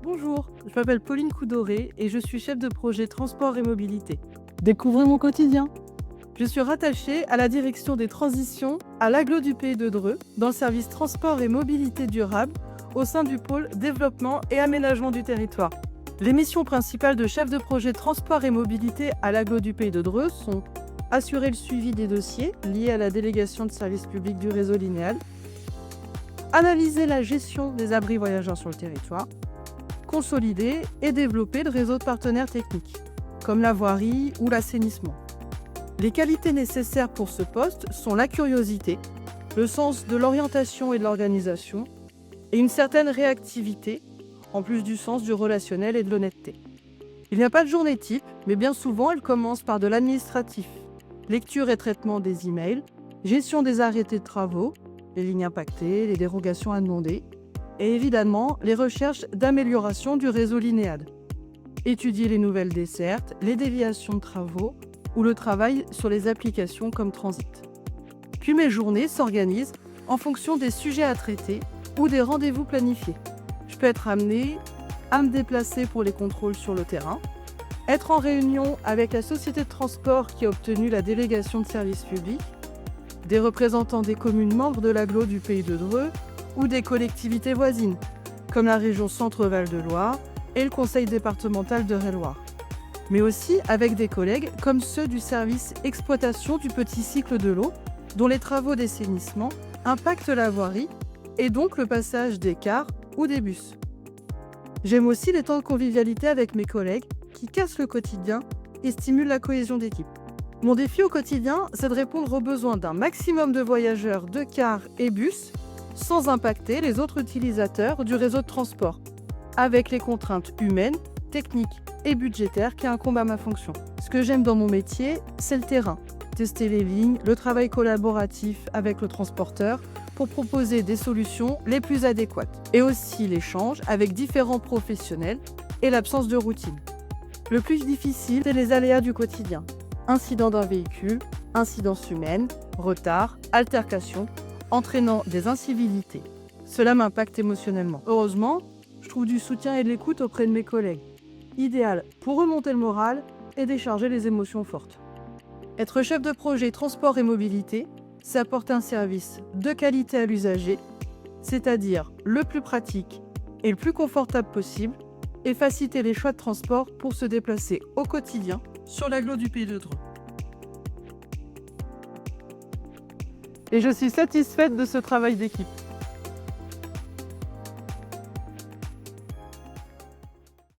Bonjour, je m'appelle Pauline Coudoré et je suis chef de projet transport et mobilité. Découvrez mon quotidien. Je suis rattachée à la direction des transitions à l'agglo du Pays de Dreux, dans le service transport et mobilité durable, au sein du pôle développement et aménagement du territoire. Les missions principales de chef de projet transport et mobilité à l'agglo du Pays de Dreux sont assurer le suivi des dossiers liés à la délégation de services publics du réseau linéal, analyser la gestion des abris voyageurs sur le territoire, consolider et développer le réseau de partenaires techniques, comme la voirie ou l'assainissement. Les qualités nécessaires pour ce poste sont la curiosité, le sens de l'orientation et de l'organisation, et une certaine réactivité, en plus du sens du relationnel et de l'honnêteté. Il n'y a pas de journée type, mais bien souvent elle commence par de l'administratif, lecture et traitement des emails, gestion des arrêtés de travaux, les lignes impactées, les dérogations à demander, et évidemment les recherches d'amélioration du réseau linéal. Étudier les nouvelles dessertes, les déviations de travaux ou le travail sur les applications comme Transit. Puis mes journées s'organisent en fonction des sujets à traiter ou des rendez-vous planifiés. Je peux être amenée à me déplacer pour les contrôles sur le terrain, être en réunion avec la société de transport qui a obtenu la délégation de services publics, des représentants des communes membres de l'agglo du Pays de Dreux ou des collectivités voisines, comme la région Centre-Val de Loire et le conseil départemental d'Eure-et-Loire. Mais aussi avec des collègues comme ceux du service exploitation du petit cycle de l'eau, dont les travaux d'assainissement impactent la voirie et donc le passage des cars ou des bus. J'aime aussi les temps de convivialité avec mes collègues qui cassent le quotidien et stimulent la cohésion d'équipe. Mon défi au quotidien, c'est de répondre aux besoins d'un maximum de voyageurs de cars et bus sans impacter les autres utilisateurs du réseau de transport, avec les contraintes humaines, techniques et budgétaires qui incombent à ma fonction. Ce que j'aime dans mon métier, c'est le terrain. Tester les lignes, le travail collaboratif avec le transporteur pour proposer des solutions les plus adéquates. Et aussi l'échange avec différents professionnels et l'absence de routine. Le plus difficile, c'est les aléas du quotidien. Incident d'un véhicule, incidences humaines, retard, altercation, entraînant des incivilités. Cela m'impacte émotionnellement. Heureusement, je trouve du soutien et de l'écoute auprès de mes collègues. Idéal pour remonter le moral et décharger les émotions fortes. Être chef de projet transport et mobilité, c'est apporter un service de qualité à l'usager, c'est-à-dire le plus pratique et le plus confortable possible, et faciliter les choix de transport pour se déplacer au quotidien sur l'agglo du Pays de Dreux. Et je suis satisfaite de ce travail d'équipe.